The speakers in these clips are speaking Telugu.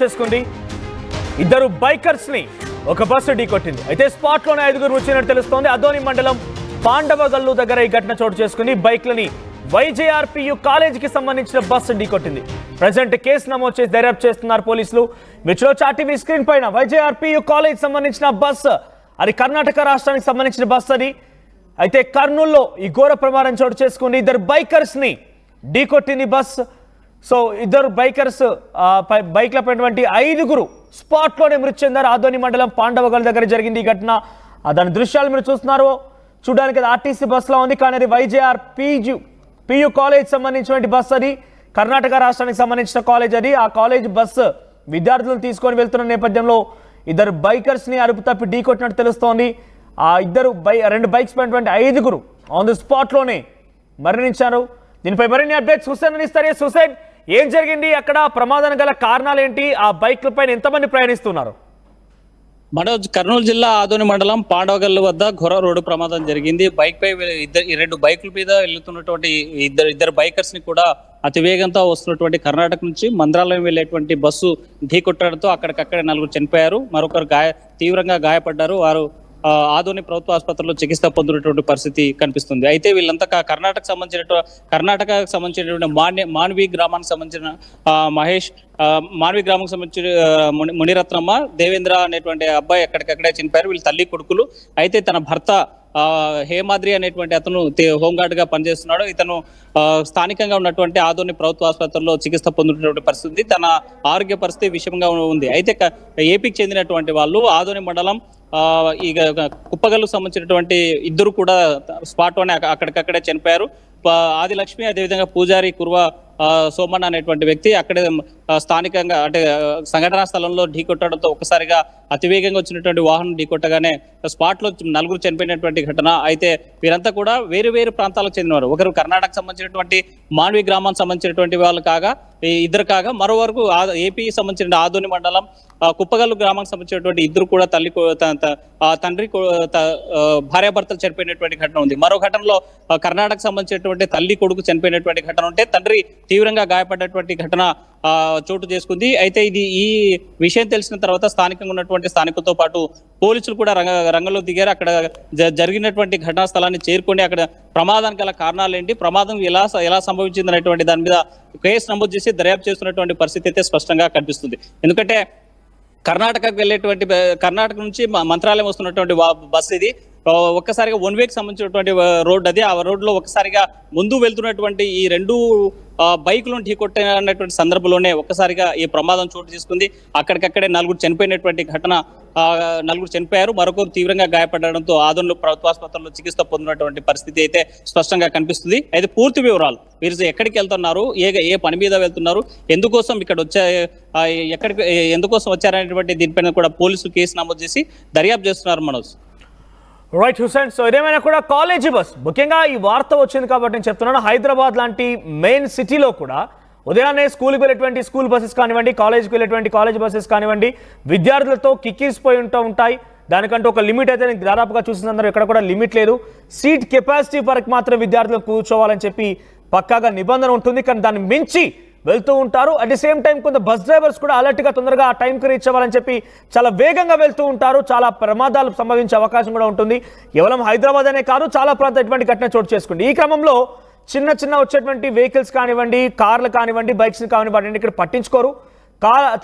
చేసుకుంది ఇద్దరు బైకర్స్ ని ఒక బస్సు ఢీకొట్టింది. అయితే స్పాట్ లోనే 5గురు వచ్చినట్టు తెలుస్తోంది. అదోని మండలం పాండవగల్లు దగ్గర ఈ ఘటన చోటు చేసుకుంది. బైక్లని వైజేఆర్పీయు కాలేజీకి సంబంధించిన బస్సు ఢీకొట్టింది. ప్రజెంట్ కేసు నమోదు చేసి దర్యాప్తు చేస్తున్నారు పోలీసులు. మిర్చిలో చాటీవీ స్క్రీన్ పైన వైజేఆర్పీయు కాలేజ్ సంబంధించిన బస్సు, అది కర్ణాటక రాష్ట్రానికి సంబంధించిన బస్సు అది. అయితే కర్నూలులో ఈ ఘోర ప్రమాదం చోటు చేసుకుంది. ఇద్దరు బైకర్స్ ని ఢీకొట్టింది బస్సు. సో ఇద్దరు బైకర్స్ బైక్ల పైనటువంటి 5గురు స్పాట్లోనే మృతి చెందారు. ఆదోని మండలం పాండవగల్ దగ్గర జరిగింది ఈ ఘటన. దాని దృశ్యాలు మీరు చూస్తున్నారు. చూడడానికి అది ఆర్టీసీ బస్సులో ఉంది, కానీ అది వైజేఆర్ పియు కాలేజ్ సంబంధించినటువంటి బస్సు. అది కర్ణాటక రాష్ట్రానికి సంబంధించిన కాలేజ్ అది. ఆ కాలేజ్ బస్సు విద్యార్థులను తీసుకొని వెళ్తున్న నేపథ్యంలో ఇద్దరు బైకర్స్ ని అదుపు తప్పి ఢీకొట్టినట్టు తెలుస్తోంది. ఆ ఇద్దరు రెండు బైక్స్ పైనటువంటి 5గురు ఆన్ ది స్పాట్లోనే మరణించారు. దీనిపై మరిన్ని అప్డేట్స్ హుసేన్ అందిస్తారు. హుసేన్, ఏం జరిగింది అక్కడ? ప్రమాదం గల కారణాలు ఏంటి? ఆ బైక్ల పైన ఎంతమంది ప్రయాణిస్తున్నారు? మనోజ్, కర్నూలు జిల్లా ఆదోని మండలం పాండవగల్లు వద్ద ఘోర రోడ్డు ప్రమాదం జరిగింది. బైక్ పై రెండు బైకుల మీద వెళ్తున్నటువంటి ఇద్దరు బైకర్స్ ని కూడా అతివేగంతో వస్తున్నటువంటి కర్ణాటక నుంచి మంత్రాలయం వెళ్లేటువంటి బస్సు ఢీకొట్టడంతో అక్కడికక్కడే 4 చనిపోయారు, మరొకరు తీవ్రంగా గాయపడ్డారు. వారు ఆదోని ప్రభుత్వ ఆసుపత్రిలో చికిత్స పొందుతున్నటువంటి పరిస్థితి కనిపిస్తుంది. అయితే వీళ్ళంతా కర్ణాటకకు సంబంధించినటువంటి మాన్వి గ్రామానికి సంబంధించిన మహేష్, మాన్వి గ్రామానికి సంబంధించిన మునిరత్నమ్మ, దేవేంద్ర అనేటువంటి అబ్బాయి ఎక్కడికక్కడే చనిపోయారు. వీళ్ళు తల్లి కొడుకులు. అయితే తన భర్త హేమాద్రి అనేటువంటి అతను హోంగార్డ్ గా పనిచేస్తున్నాడు. ఇతను స్థానికంగా ఉన్నటువంటి ఆదోని ప్రభుత్వ ఆసుపత్రిలో చికిత్స పొందుతున్నటువంటి పరిస్థితి, తన ఆరోగ్య పరిస్థితి విషమంగా ఉంది. అయితే ఏపీకి చెందినటువంటి వాళ్ళు ఆదోని మండలం ఈ కుప్పగల్లు సంబంధించినటువంటి ఇద్దరు కూడా స్పాట్ లోనే అక్కడికక్కడే చనిపోయారు. ఆదిలక్ష్మి, అదేవిధంగా పూజారి కుర్వ సోమన్న అనేటువంటి వ్యక్తి అక్కడే స్థానికంగా అంటే సంఘటనా స్థలంలో ఢీకొట్టడంతో ఒక్కసారిగా అతివేగంగా వచ్చినటువంటి వాహనం ఢీకొట్టగానే స్పాట్ లో 4 చనిపోయినటువంటి ఘటన. అయితే వీరంతా కూడా వేరు వేరు ప్రాంతాలకు చెందినవారు. ఒకరు కర్ణాటక సంబంధించినటువంటి మాన్వి గ్రామానికి సంబంధించినటువంటి వాళ్ళు ఇద్దరు కాగా మరోవరకు ఏపీ సంబంధించిన ఆదోని మండలం కుప్పగల్లు గ్రామానికి సంబంధించినటువంటి ఇద్దరు కూడా తండ్రి భార్యాభర్తలు చనిపోయినటువంటి ఘటన ఉంది. మరో ఘటనలో కర్ణాటక సంబంధించినటువంటి తల్లి కొడుకు చనిపోయినటువంటి ఘటన ఉంటే తండ్రి తీవ్రంగా గాయపడ్డటువంటి ఘటన చోటు చేసుకుంది. అయితే ఈ విషయం తెలిసిన తర్వాత స్థానికంగా ఉన్నటువంటి స్థానికులతో పాటు పోలీసులు కూడా రంగంలో దిగారు. అక్కడ జరిగినటువంటి ఘటనా స్థలాన్ని చేరుకొని అక్కడ ప్రమాదానికి గల కారణాలు ఏంటి, ప్రమాదం ఎలా సంభవించింది అనేటువంటి దాని మీద కేసు నమోదు చేసి దర్యాప్తు చేస్తున్నటువంటి పరిస్థితి అయితే స్పష్టంగా కనిపిస్తుంది. ఎందుకంటే కర్ణాటక నుంచి మంత్రాలయం వస్తున్నటువంటి బస్సు ఇది. ఒక్కసారిగా 1 వేకి సంబంధించినటువంటి రోడ్ అది. ఆ రోడ్లో ఒక్కసారిగా ముందు వెళ్తున్నటువంటి ఈ 2 బైకులను ఢీకొట్టినటువంటి సందర్భంలోనే ఒక్కసారిగా ఈ ప్రమాదం చోటు చేసుకుంది. అక్కడికక్కడే 4 చనిపోయినటువంటి ఘటన, 4 చనిపోయారు, మరొకరు తీవ్రంగా గాయపడడంతో ఆదోని ప్రభుత్వ ఆసుపత్రిలో చికిత్స పొందినటువంటి పరిస్థితి అయితే స్పష్టంగా కనిపిస్తుంది. అయితే పూర్తి వివరాలు, వీరు ఎక్కడికి వెళ్తున్నారు, ఏ పని మీద వెళ్తున్నారు, ఎందుకోసం ఎందుకోసం వచ్చారనేటువంటి దీనిపైన కూడా పోలీసులు కేసు నమోదు చేసి దర్యాప్తు చేస్తున్నారు. మనోజ్, రైట్ హుసేన్. సో ఇదేమైనా కూడా కాలేజీ బస్, ముఖ్యంగా ఈ వార్త వచ్చింది కాబట్టి నేను చెప్తున్నాను, హైదరాబాద్ లాంటి మెయిన్ సిటీలో కూడా ఉదయాన్నే స్కూల్కి వెళ్ళేటువంటి స్కూల్ బస్సెస్ కానివ్వండి, కాలేజీకి వెళ్ళేటువంటి కాలేజ్ బస్సెస్ కానివ్వండి, విద్యార్థులతో కిక్కిసిపోయి ఉంటాయి. దానికంటే ఒక లిమిట్ అయితే నేను దాదాపుగా చూసినందరూ ఎక్కడ కూడా లిమిట్ లేదు. సీట్ కెపాసిటీ వరకు మాత్రం విద్యార్థులు కూర్చోవాలని చెప్పి పక్కాగా నిబంధన ఉంటుంది, కానీ దాన్ని మించి వెళ్తూ ఉంటారు. అట్ ది సేమ్ టైం కొంత బస్ డ్రైవర్స్ కూడా అలర్ట్గా తొందరగా ఆ టైంకి రీచ్ అవ్వాలని చెప్పి చాలా వేగంగా వెళ్తూ ఉంటారు. చాలా ప్రమాదాలు సంభవించే అవకాశం కూడా ఉంటుంది. కేవలం హైదరాబాద్ అనే కాదు, చాలా ప్రాంతం ఇటువంటి ఘటన చోటు చేసుకుంది. ఈ క్రమంలో చిన్న వచ్చేటువంటి వెహికల్స్ కానివ్వండి, కార్లు కానివ్వండి, బైక్స్ కానివ్వండి, వాటిని ఇక్కడ పట్టించుకోరు.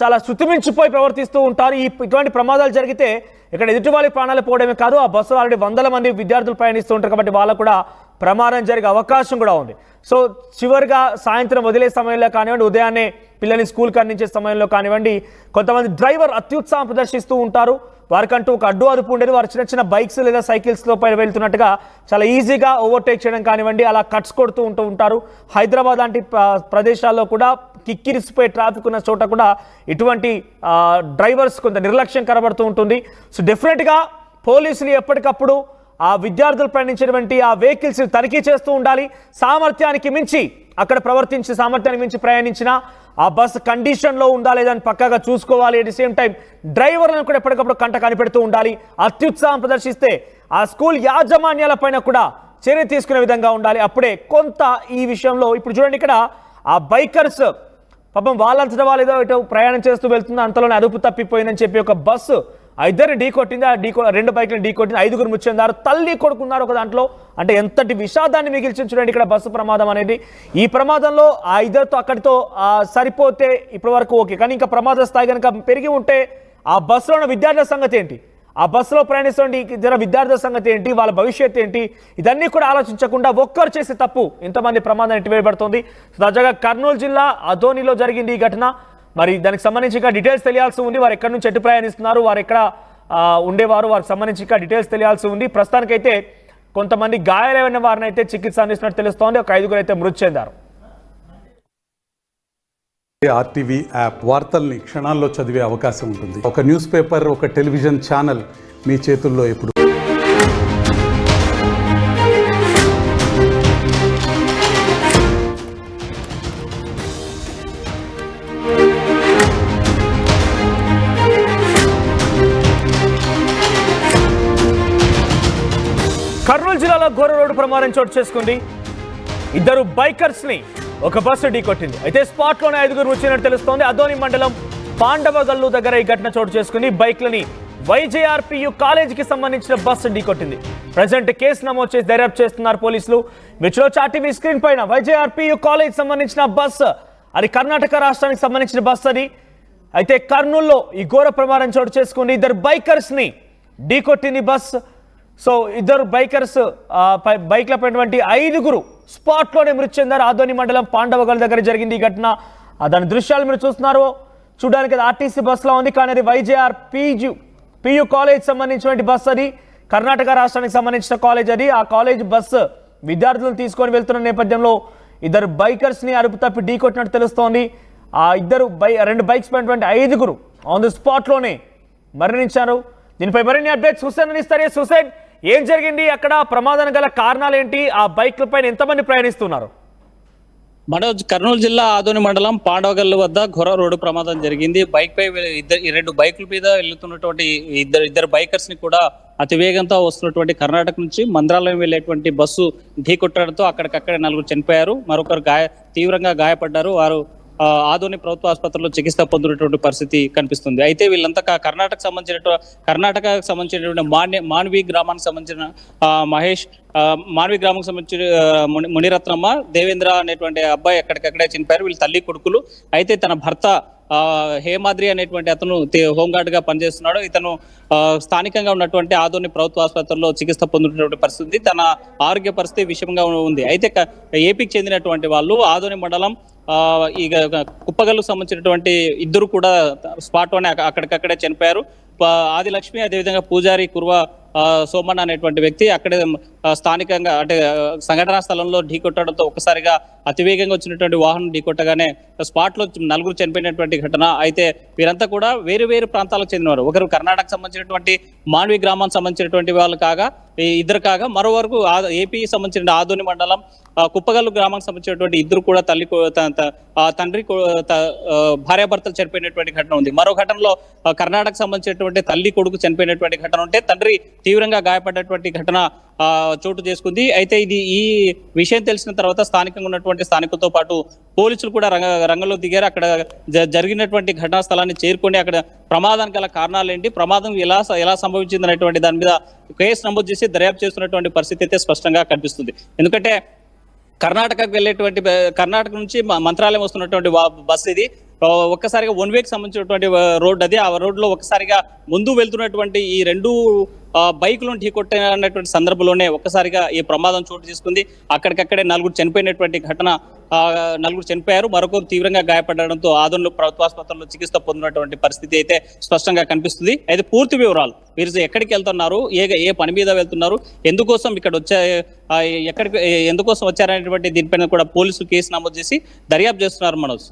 చాలా శృతిమించిపోయి ప్రవర్తిస్తూ ఉంటారు. ఇటువంటి ప్రమాదాలు జరిగితే ఇక్కడ ఎదుటి వాళ్ళ ప్రాణాలు పోవడమే కాదు, ఆ బస్సులో ఆల్రెడీ 100 మంది విద్యార్థులు ప్రయాణిస్తూ ఉంటారు కాబట్టి వాళ్ళకు కూడా ప్రమాదం జరిగే అవకాశం కూడా ఉంది. సో చివరిగా సాయంత్రం వదిలే సమయంలో కానివ్వండి, ఉదయాన్నే పిల్లల్ని స్కూల్కి అందించే సమయంలో కానివ్వండి, కొంతమంది డ్రైవర్ అత్యుత్సాహం ప్రదర్శిస్తూ ఉంటారు. వారికంటూ ఒక అదుపు ఉండేది. వారు చిన్న బైక్స్ లేదా సైకిల్స్లో పైన వెళ్తున్నట్టుగా చాలా ఈజీగా ఓవర్టేక్ చేయడం కానివ్వండి, అలా కట్స్ కొడుతూ ఉంటారు. హైదరాబాద్ లాంటి ప్రదేశాల్లో కూడా కిక్కిరిసిపోయే ట్రాఫిక్ ఉన్న చోట కూడా ఇటువంటి డ్రైవర్స్ కొంత నిర్లక్ష్యం కనబడుతూ ఉంటుంది. సో డెఫినెట్గా పోలీసులు ఎప్పటికప్పుడు ఆ విద్యార్థులు ప్రయాణించేటువంటి ఆ వెహికల్స్ తనిఖీ చేస్తూ ఉండాలి. సామర్థ్యానికి మించి ప్రయాణించిన ఆ బస్ కండిషన్లో ఉందా లేదని పక్కాగా చూసుకోవాలి. అట్ ది సేమ్ టైం డ్రైవర్లను కూడా ఎప్పటికప్పుడు కంట కనిపెడుతూ ఉండాలి. అత్యుత్సాహం ప్రదర్శిస్తే ఆ స్కూల్ యాజమాన్యాల పైన కూడా చర్య తీసుకునే విధంగా ఉండాలి. అప్పుడే కొంత ఈ విషయంలో ఇప్పుడు చూడండి, ఇక్కడ ఆ బైకర్స్ పాపం వాళ్ళంతటా వాళ్ళు ఏదో ఇటు ప్రయాణం చేస్తూ వెళ్తుంది, అంతలోనే అదుపు తప్పిపోయిందని చెప్పి ఒక బస్సు ఆ ఇద్దరిని ఢీకొట్టింది. ఆ రెండు బైక్లను ఢీకొట్టింది. 5గురు మృతి తల్లి కొడుకున్నారు ఒక దాంట్లో. అంటే ఎంతటి విషాదాన్ని మిగిల్చింది చూడండి ఇక్కడ బస్సు ప్రమాదం అనేది. ఈ ప్రమాదంలో ఆ ఇద్దరితో అక్కడితో సరిపోతే ఇప్పటి వరకు ఓకే, కానీ ఇంకా ప్రమాద స్థాయి కనుక పెరిగి ఉంటే ఆ బస్సులో ఉన్న విద్యార్థుల సంగతి ఏంటి, ఆ బస్సులో ప్రయాణిస్తుండే జర విద్యార్థుల సంగతి ఏంటి, వాళ్ళ భవిష్యత్తు ఏంటి, ఇదన్నీ కూడా ఆలోచించకుండా ఒక్కరు చేసే తప్పు ఇంతమంది ప్రమాదం ఎట్టివేయబడుతుంది. తాజాగా కర్నూలు జిల్లా అదోనిలో జరిగింది ఈ ఘటన. మరి దానికి సంబంధించి ఇంకా డీటెయిల్స్ తెలియాల్సి ఉంది. వారు ఎక్కడి నుంచి ఎటు ప్రయాణిస్తున్నారు, వారు ఎక్కడ ఉండేవారు, వారికి సంబంధించి ఇంకా డీటెయిల్స్ తెలియాల్సి ఉంది. ప్రస్తుతానికైతే కొంతమంది గాయాలైన వారిని అయితే చికిత్స అందిస్తున్నట్టు తెలుస్తోంది. ఒక 5గురు అయితే మృతి చెందారు. ఆర్టీవీ యాప్ వార్తల్ని క్షణాల్లో చదివే అవకాశం ఉంటుంది. ఒక న్యూస్ పేపర్, ఒక టెలివిజన్ ఛానల్ మీ చేతుల్లో ఎప్పుడు. కర్నూలు జిల్లాలో ఘోర రోడ్డు ప్రమాదం చోటు చేసుకుంది. ఇద్దరు బైకర్స్ ని ఒక బస్సు ఢీకొట్టింది. అయితే స్పాట్ లోనే 5గురు వచ్చినట్టు తెలుస్తోంది. అదోని మండలం పాండవగల్లు దగ్గర ఈ ఘటన చోటు చేసుకుంది. బైక్లని వైజేఆర్పీయు కాలేజీకి సంబంధించిన బస్సు ఢీకొట్టింది. ప్రజెంట్ కేసు నమోదు చేసి దర్యాప్తు చేస్తున్నారు పోలీసులు. మిర్చిలో చాటీవీ స్క్రీన్ పైన వైజేఆర్పీయు కాలేజ్ సంబంధించిన బస్సు, అది కర్ణాటక రాష్ట్రానికి సంబంధించిన బస్సు అది. అయితే కర్నూలులో ఈ ఘోర ప్రమాదం చోటు చేసుకుంది. ఇద్దరు బైకర్స్ ని ఢీకొట్టింది బస్సు. సో ఇద్దరు బైకర్స్ బైక్ల పైనటువంటి 5గురు స్పాట్లోనే మృతి చెందారు. ఆదోని మండలం పాండవగల్ దగ్గర జరిగింది ఈ ఘటన. దాని దృశ్యాలు మీరు చూస్తున్నారు. చూడడానికి అది ఆర్టీసీ బస్సులో ఉంది, కానీ అది వైజేఆర్ పియు కాలేజ్ సంబంధించినటువంటి బస్సు. అది కర్ణాటక రాష్ట్రానికి సంబంధించిన కాలేజ్ అది. ఆ కాలేజ్ బస్సు విద్యార్థులను తీసుకొని వెళ్తున్న నేపథ్యంలో ఇద్దరు బైకర్స్ని అదుపు తప్పి ఢీకొట్టినట్టు తెలుస్తోంది. ఆ ఇద్దరు రెండు బైక్స్ పైనటువంటి 5గురు ఆన్ ది స్పాట్లోనే మరణించారు. దీనిపై మరిన్ని అప్డేట్స్ హుసేన్ అందిస్తారు. హుసేన్, ఏం జరిగింది అక్కడ, ప్రమాదం గల కారణాలు ఏంటి, ఆ బైక్ల పైన ఎంతమంది ప్రయాణిస్తున్నారు? మనోజ్, కర్నూలు జిల్లా ఆదోని మండలం పాండవగల్లు వద్ద ఘోర రోడ్డు ప్రమాదం జరిగింది. బైక్ పై రెండు బైకుల మీద వెళ్తున్నటువంటి ఇద్దరు బైకర్స్ ని కూడా అతివేగంతో వస్తున్నటువంటి కర్ణాటక నుంచి మంత్రాలయం వెళ్లేటువంటి బస్సు ఢీకొట్టడంతో అక్కడికక్కడే 4 చనిపోయారు, మరొకరు తీవ్రంగా గాయపడ్డారు. వారు ఆదోని ప్రభుత్వ ఆసుపత్రిలో చికిత్స పొందినటువంటి పరిస్థితి కనిపిస్తుంది. అయితే వీళ్ళంతా కర్ణాటకకు సంబంధించినటువంటి మాన్వి గ్రామానికి సంబంధించిన మహేష్, మాన్వి గ్రామానికి సంబంధించిన మునిరత్నమ్మ, దేవేంద్ర అనేటువంటి అబ్బాయి ఎక్కడికక్కడే చనిపోయారు. వీళ్ళు తల్లి కొడుకులు. అయితే తన భర్త హేమాద్రి అనేటువంటి అతను హోంగార్డ్ గా పనిచేస్తున్నాడు. ఇతను స్థానికంగా ఉన్నటువంటి ఆదోని ప్రభుత్వ ఆసుపత్రిలో చికిత్స పొందుతున్నటువంటి పరిస్థితి, తన ఆరోగ్య పరిస్థితి విషయంగా ఉంది. అయితే ఏపీకి చెందినటువంటి వాళ్ళు ఆదోని మండలం ఈ కుప్పగల్లు సంబంధించినటువంటి ఇద్దరు కూడా స్పాట్ లోనే అక్కడికక్కడే చనిపోయారు. ఆదిలక్ష్మి, అదేవిధంగా పూజారి కుర్వ సోమన్న అనేటువంటి వ్యక్తి అక్కడే స్థానికంగా అంటే సంఘటనా స్థలంలో ఢీకొట్టడంతో ఒక్కసారిగా అతివేగంగా వచ్చినటువంటి వాహనం ఢీకొట్టగానే స్పాట్ లో 4 చనిపోయినటువంటి ఘటన. అయితే వీరంతా కూడా వేరు వేరు ప్రాంతాలకు చెందినవారు. ఒకరు కర్ణాటక సంబంధించినటువంటి మాన్వి గ్రామానికి సంబంధించినటువంటి వాళ్ళు కాగా మరో వరకు ఏపీ సంబంధించిన ఆదోని మండలం కుప్పగల్లు గ్రామానికి సంబంధించినటువంటి ఇద్దరు కూడా తండ్రి భార్యాభర్తలు చనిపోయినటువంటి ఘటన ఉంది. మరో ఘటనలో కర్ణాటక సంబంధించినటువంటి తల్లి కొడుకు చనిపోయినటువంటి ఘటన ఉంటే తండ్రి తీవ్రంగా గాయపడ్డటువంటి ఘటన చోటు చేసుకుంది. అయితే ఈ విషయం తెలిసిన తర్వాత స్థానికంగా ఉన్నటువంటి స్థానికులతో పాటు పోలీసులు కూడా రంగంలో దిగారు. అక్కడ జరిగినటువంటి ఘటనా స్థలాన్ని చేరుకొని అక్కడ ప్రమాదానికి గల కారణాలు ఏంటి, ప్రమాదం ఎలా సంభవించింది అనేటువంటి దాని మీద కేసు నమోదు చేసి దర్యాప్తు చేస్తున్నటువంటి పరిస్థితి అయితే స్పష్టంగా కనిపిస్తుంది. ఎందుకంటే కర్ణాటక నుంచి మంత్రాలయం వస్తున్నటువంటి బస్సు ఇది. ఒక్కసారిగా 1 వేకి సంబంధించినటువంటి రోడ్ అది. ఆ రోడ్లో ఒక్కసారిగా ముందు వెళ్తున్నటువంటి ఈ 2 బైకులను ఢీకొట్టినటువంటి సందర్భంలోనే ఒక్కసారిగా ఈ ప్రమాదం చోటు చేసుకుంది. అక్కడికక్కడే 4 చనిపోయినటువంటి ఘటన, 4 చనిపోయారు, మరొకరు తీవ్రంగా గాయపడడంతో ఆదోని ప్రభుత్వ ఆసుపత్రిలో చికిత్స పొందినటువంటి పరిస్థితి అయితే స్పష్టంగా కనిపిస్తుంది. అయితే పూర్తి వివరాలు, వీరు ఎక్కడికి వెళ్తున్నారు, ఏ పని మీద వెళ్తున్నారు, ఎందుకోసం ఇక్కడ ఎందుకోసం వచ్చారనేటువంటి దీనిపైన కూడా పోలీసులు కేసు నమోదు చేసి దర్యాప్తు చేస్తున్నారు. మనోజ్,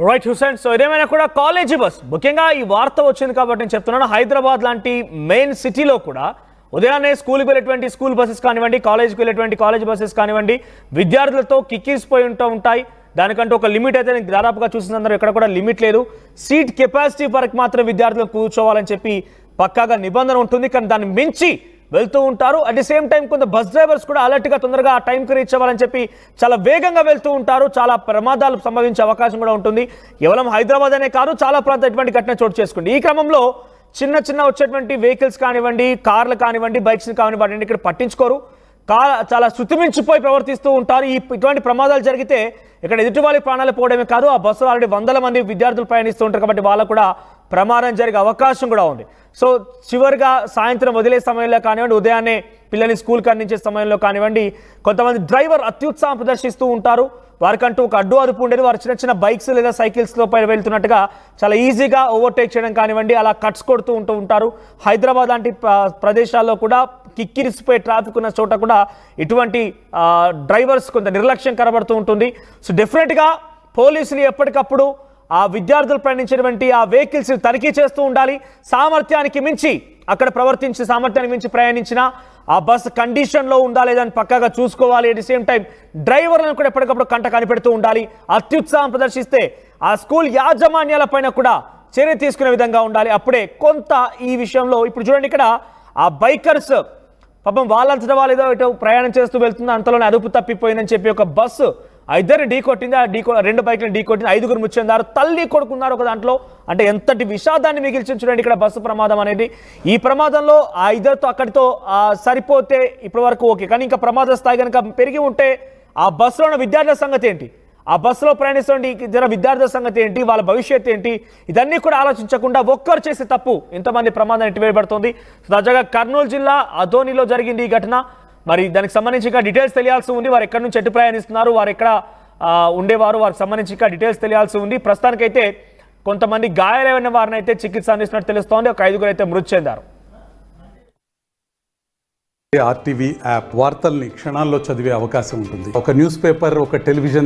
రైట్ హుసేన్. సో ఇదేమైనా కూడా కాలేజీ బస్, ముఖ్యంగా ఈ వార్త వచ్చింది కాబట్టి నేను చెప్తున్నాను, హైదరాబాద్ లాంటి మెయిన్ సిటీలో కూడా ఉదయాన్నే స్కూల్కి వెళ్ళేటువంటి స్కూల్ బస్సెస్ కానివ్వండి, కాలేజీకి వెళ్ళేటువంటి కాలేజ్ బస్సెస్ కానివ్వండి, విద్యార్థులతో కిక్కిసిపోయి ఉంటాయి. దానికంటే ఒక లిమిట్ అయితే నేను దాదాపుగా చూసినందరూ ఇక్కడ కూడా లిమిట్ లేదు. సీట్ కెపాసిటీ వరకు మాత్రం విద్యార్థులు కూర్చోవాలని చెప్పి పక్కాగా నిబంధన ఉంటుంది. కానీ దాన్ని మించి వెళ్తూ ఉంటారు. అట్ ది సేమ్ టైం కొంత బస్ డ్రైవర్స్ కూడా అలర్ట్గా తొందరగా ఆ టైంకి రీచ్ అవ్వాలని చెప్పి చాలా వేగంగా వెళ్తూ ఉంటారు. చాలా ప్రమాదాలు సంభవించే అవకాశం కూడా ఉంటుంది. కేవలం హైదరాబాద్ అనే కాదు, చాలా ప్రాంతాలు ఇటువంటి ఘటన చోటు చేసుకుంది. ఈ క్రమంలో చిన్న వచ్చేటువంటి వెహికల్స్ కానివ్వండి, కార్లు కానివ్వండి, బైక్స్ కానివ్వండి ఇక్కడ పట్టించుకోరు. చాలా శృతిమించిపోయి ప్రవర్తిస్తూ ఉంటారు. ఇటువంటి ప్రమాదాలు జరిగితే ఇక్కడ ఎదుటి వాళ్ళకి ప్రాణాలు పోవడమే కాదు, ఆ బస్సులో ఆల్రెడీ వందల మంది విద్యార్థులు ప్రయాణిస్తూ ఉంటారు కాబట్టి వాళ్ళకు కూడా ప్రమాదం జరిగే అవకాశం కూడా ఉంది. సో చివరిగా సాయంత్రం వదిలే సమయంలో కానివ్వండి, ఉదయాన్నే పిల్లల్ని స్కూల్కి అందించే సమయంలో కానివ్వండి, కొంతమంది డ్రైవర్ అత్యుత్సాహం ప్రదర్శిస్తూ ఉంటారు. వారికంటూ ఒక అడ్డు అదుపు ఉండేది. వారు చిన్న బైక్స్ లేదా సైకిల్స్లో పై వెళ్తున్నట్టుగా చాలా ఈజీగా ఓవర్టేక్ చేయడం కానివ్వండి, అలా కట్స్ కొడుతూ ఉంటారు. హైదరాబాద్ లాంటి ప్రదేశాల్లో కూడా కిక్కిరిసిపోయే ట్రాఫిక్ ఉన్న చోట కూడా ఇటువంటి డ్రైవర్స్ కొంత నిర్లక్ష్యం కనబడుతూ ఉంటుంది. సో డెఫినెట్గా పోలీసులు ఎప్పటికప్పుడు ఆ విద్యార్థులు ప్రయాణించేటువంటి ఆ వెహికల్స్ తనిఖీ చేస్తూ ఉండాలి. సామర్థ్యానికి మించి అక్కడ ప్రవర్తించి సామర్థ్యానికి మించి ప్రయాణించిన ఆ బస్ కండిషన్లో ఉందా లేదని పక్కాగా చూసుకోవాలి. అట్ ది సేమ్ టైం డ్రైవర్లను కూడా ఎప్పటికప్పుడు కంట కనిపెడుతూ ఉండాలి. అత్యుత్సాహం ప్రదర్శిస్తే ఆ స్కూల్ యాజమాన్యాల పైన కూడా చర్య తీసుకునే విధంగా ఉండాలి. అప్పుడే కొంత ఈ విషయంలో ఇప్పుడు చూడండి, ఇక్కడ ఆ బైకర్స్ పాపం వాళ్ళంతటా వాళ్ళు ఏదో ఇటు ప్రయాణం చేస్తూ వెళ్తుంది, అంతలోనే అదుపు తప్పిపోయిందని చెప్పి ఒక బస్సు ఇద్దరిని ఢీకొట్టింది. ఆ రెండు బైక్లను ఢీకొట్టింది. 5గురు ముచ్చెందారు, తల్లి కొడుకున్నారు ఒక దాంట్లో. అంటే ఎంతటి విషాదాన్ని మిగిల్చింది చూడండి ఇక్కడ బస్సు ప్రమాదం అనేది. ఈ ప్రమాదంలో ఆ ఇద్దరితో అక్కడితో సరిపోతే ఇప్పటి వరకు ఓకే, కానీ ఇంకా ప్రమాద స్థాయి కనుక పెరిగి ఉంటే ఆ బస్సులో ఉన్న విద్యార్థుల సంగతి ఏంటి, ఆ బస్సులో ప్రయాణిస్తుండే జర విద్యార్థుల సంగతి ఏంటి, వాళ్ళ భవిష్యత్తు ఏంటి, ఇదన్నీ కూడా ఆలోచించకుండా ఒక్కరు చేసే తప్పు ఇంతమంది ప్రమాదం ఎట్టివేయబడుతుంది. తాజాగా కర్నూలు జిల్లా అదోనిలో జరిగింది ఈ ఘటన. మరి దానికి సంబంధించి ఇంకా డీటెయిల్స్ తెలియాల్సి ఉంది. వారు ఎక్కడి నుంచి ఎటు ప్రయాణిస్తున్నారు, వారు ఎక్కడ ఉండేవారు, వారికి సంబంధించి ఇంకా డీటెయిల్స్ తెలియాల్సి ఉంది. ప్రస్తుతానికైతే కొంతమంది గాయాలైన వారిని అయితే చికిత్స అందిస్తున్నట్టు తెలుస్తోంది. ఒక 5గురు అయితే మృతి చెందారు. RTV యాప్ వార్తల్ని క్షణాల్లో చదివే అవకాశం ఉంటుంది. ఒక న్యూస్ పేపర్, ఒక టెలివిజన్